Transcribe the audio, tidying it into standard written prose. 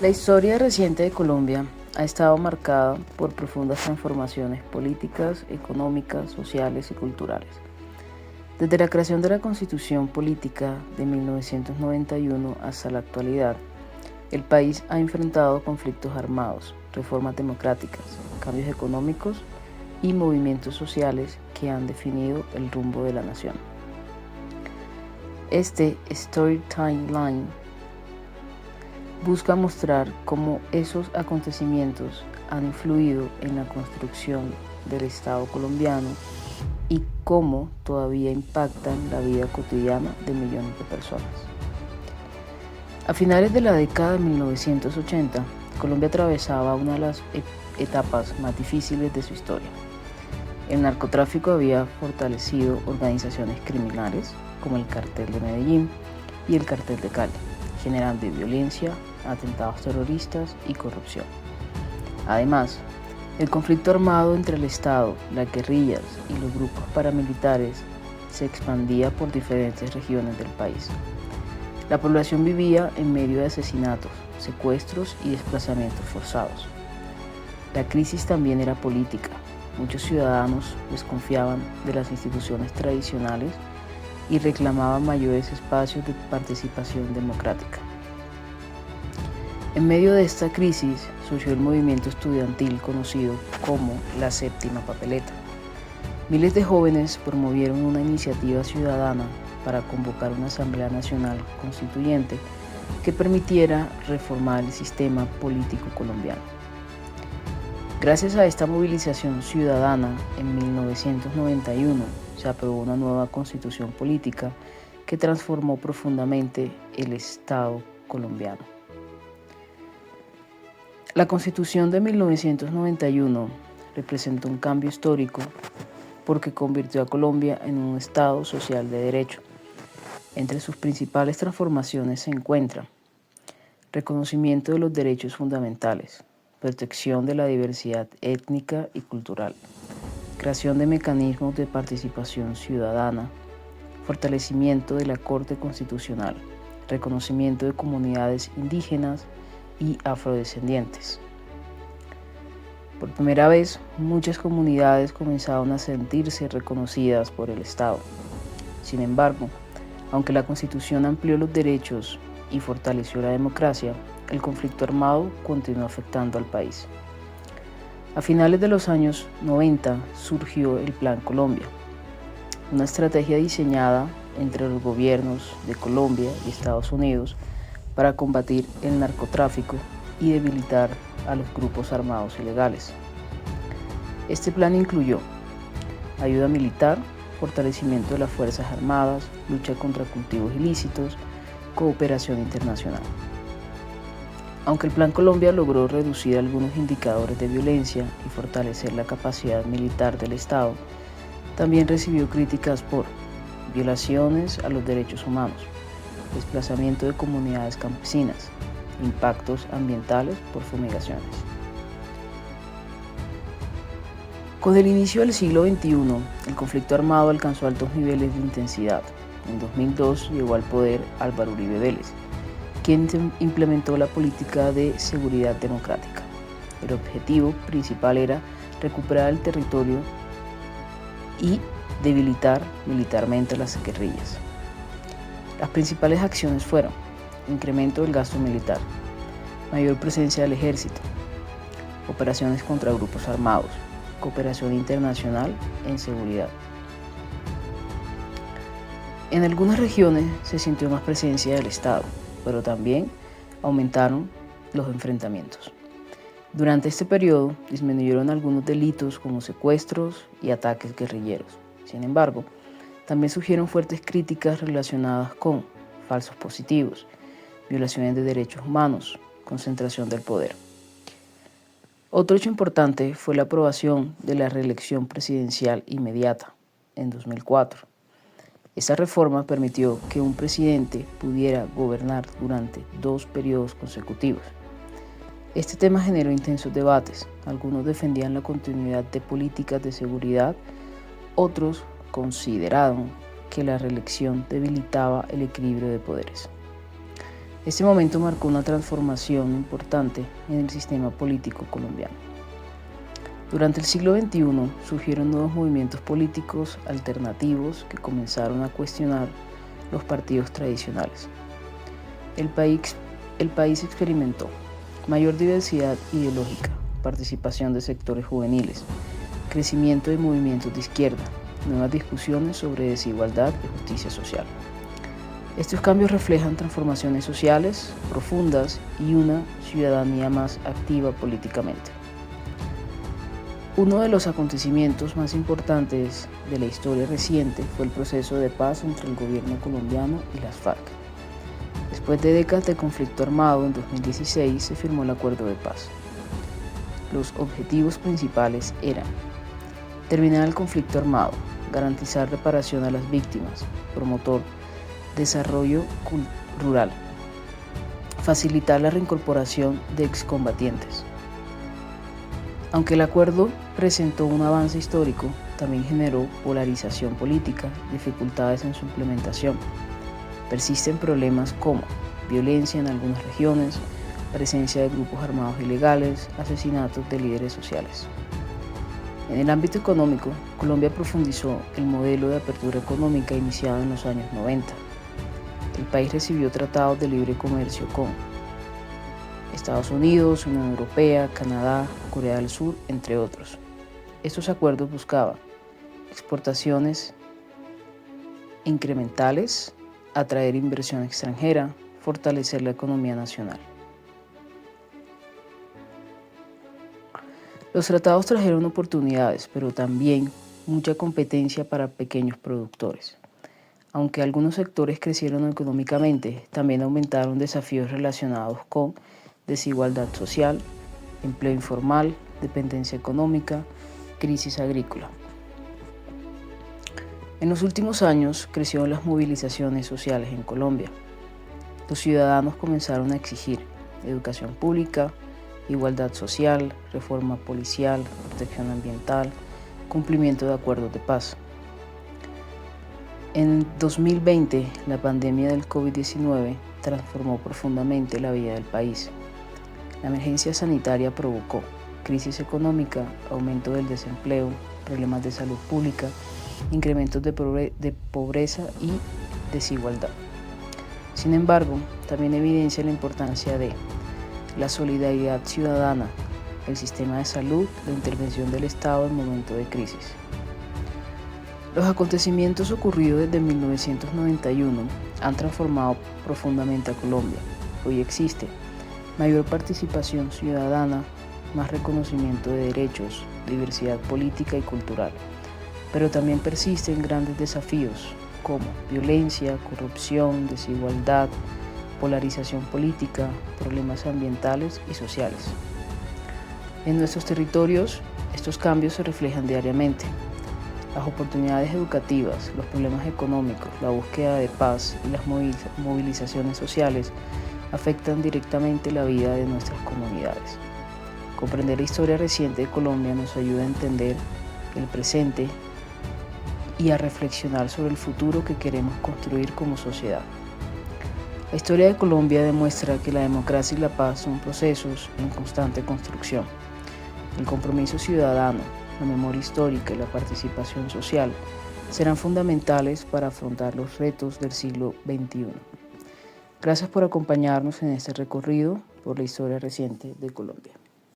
La historia reciente de Colombia ha estado marcada por profundas transformaciones políticas, económicas, sociales y culturales. Desde la creación de la Constitución Política de 1991 hasta la actualidad, el país ha enfrentado conflictos armados, reformas democráticas, cambios económicos y movimientos sociales que han definido el rumbo de la nación. Este Story Timeline busca mostrar cómo esos acontecimientos han influido en la construcción del Estado colombiano y cómo todavía impactan la vida cotidiana de millones de personas. A finales de la década de 1980, Colombia atravesaba una de las etapas más difíciles de su historia. El narcotráfico había fortalecido organizaciones criminales como el Cartel de Medellín y el Cartel de Cali, generando violencia, atentados terroristas y corrupción. Además, el conflicto armado entre el Estado, las guerrillas y los grupos paramilitares se expandía por diferentes regiones del país. La población vivía en medio de asesinatos, secuestros y desplazamientos forzados. La crisis también era política. Muchos ciudadanos desconfiaban de las instituciones tradicionales y reclamaban mayores espacios de participación democrática. En medio de esta crisis surgió el movimiento estudiantil conocido como la Séptima Papeleta. Miles de jóvenes promovieron una iniciativa ciudadana para convocar una Asamblea Nacional Constituyente que permitiera reformar el sistema político colombiano. Gracias a esta movilización ciudadana, en 1991 se aprobó una nueva constitución política que transformó profundamente el Estado colombiano. La Constitución de 1991 representó un cambio histórico porque convirtió a Colombia en un Estado social de derecho. Entre sus principales transformaciones se encuentran reconocimiento de los derechos fundamentales, protección de la diversidad étnica y cultural, creación de mecanismos de participación ciudadana, fortalecimiento de la Corte Constitucional, reconocimiento de comunidades indígenas y afrodescendientes. Por primera vez, muchas comunidades comenzaron a sentirse reconocidas por el Estado. Sin embargo, aunque la Constitución amplió los derechos y fortaleció la democracia, el conflicto armado continuó afectando al país. A finales de los años 90 surgió el Plan Colombia, una estrategia diseñada entre los gobiernos de Colombia y Estados Unidos para combatir el narcotráfico y debilitar a los grupos armados ilegales. Este plan incluyó ayuda militar, fortalecimiento de las Fuerzas Armadas, lucha contra cultivos ilícitos, cooperación internacional. Aunque el Plan Colombia logró reducir algunos indicadores de violencia y fortalecer la capacidad militar del Estado, también recibió críticas por violaciones a los derechos humanos, desplazamiento de comunidades campesinas, impactos ambientales por fumigaciones. Con el inicio del siglo XXI, el conflicto armado alcanzó altos niveles de intensidad. En 2002 llegó al poder Álvaro Uribe Vélez, quien implementó la política de seguridad democrática. El objetivo principal era recuperar el territorio y debilitar militarmente las guerrillas. Las principales acciones fueron incremento del gasto militar, mayor presencia del ejército, operaciones contra grupos armados, cooperación internacional en seguridad. En algunas regiones se sintió más presencia del Estado, pero también aumentaron los enfrentamientos. Durante este periodo disminuyeron algunos delitos como secuestros y ataques guerrilleros. Sin embargo, también surgieron fuertes críticas relacionadas con falsos positivos, violaciones de derechos humanos, concentración del poder. Otro hecho importante fue la aprobación de la reelección presidencial inmediata en 2004. Esa reforma permitió que un presidente pudiera gobernar durante 2 periodos consecutivos. Este tema generó intensos debates. Algunos defendían la continuidad de políticas de seguridad, otros consideraron que la reelección debilitaba el equilibrio de poderes. Este momento marcó una transformación importante en el sistema político colombiano. Durante el siglo XXI surgieron nuevos movimientos políticos alternativos que comenzaron a cuestionar los partidos tradicionales. El país experimentó mayor diversidad ideológica, participación de sectores juveniles, crecimiento de movimientos de izquierda, nuevas discusiones sobre desigualdad y justicia social. Estos cambios reflejan transformaciones sociales profundas y una ciudadanía más activa políticamente. Uno de los acontecimientos más importantes de la historia reciente fue el proceso de paz entre el gobierno colombiano y las FARC. Después de décadas de conflicto armado, en 2016 se firmó el Acuerdo de Paz. Los objetivos principales eran terminar el conflicto armado, garantizar reparación a las víctimas, promover desarrollo rural, facilitar la reincorporación de excombatientes. Aunque el acuerdo presentó un avance histórico, también generó polarización política, dificultades en su implementación. Persisten problemas como violencia en algunas regiones, presencia de grupos armados ilegales, asesinatos de líderes sociales. En el ámbito económico, Colombia profundizó el modelo de apertura económica iniciado en los años 90. El país recibió tratados de libre comercio con Estados Unidos, Unión Europea, Canadá, Corea del Sur, entre otros. Estos acuerdos buscaban exportaciones incrementales, atraer inversión extranjera, fortalecer la economía nacional. Los tratados trajeron oportunidades, pero también mucha competencia para pequeños productores. Aunque algunos sectores crecieron económicamente, también aumentaron desafíos relacionados con desigualdad social, empleo informal, dependencia económica, crisis agrícola. En los últimos años crecieron las movilizaciones sociales en Colombia. Los ciudadanos comenzaron a exigir educación pública, igualdad social, reforma policial, protección ambiental, cumplimiento de acuerdos de paz. En 2020, la pandemia del COVID-19 transformó profundamente la vida del país. La emergencia sanitaria provocó crisis económica, aumento del desempleo, problemas de salud pública, incrementos de pobreza y desigualdad. Sin embargo, también evidencia la importancia de la solidaridad ciudadana, el sistema de salud, la intervención del Estado en momentos de crisis. Los acontecimientos ocurridos desde 1991 han transformado profundamente a Colombia. Hoy existe mayor participación ciudadana, más reconocimiento de derechos, diversidad política y cultural, pero también persisten grandes desafíos como violencia, corrupción, desigualdad, polarización política, problemas ambientales y sociales. En nuestros territorios, estos cambios se reflejan diariamente. Las oportunidades educativas, los problemas económicos, la búsqueda de paz y las movilizaciones sociales afectan directamente la vida de nuestras comunidades. Comprender la historia reciente de Colombia nos ayuda a entender el presente y a reflexionar sobre el futuro que queremos construir como sociedad. La historia de Colombia demuestra que la democracia y la paz son procesos en constante construcción. El compromiso ciudadano, la memoria histórica y la participación social serán fundamentales para afrontar los retos del siglo XXI. Gracias por acompañarnos en este recorrido por la historia reciente de Colombia.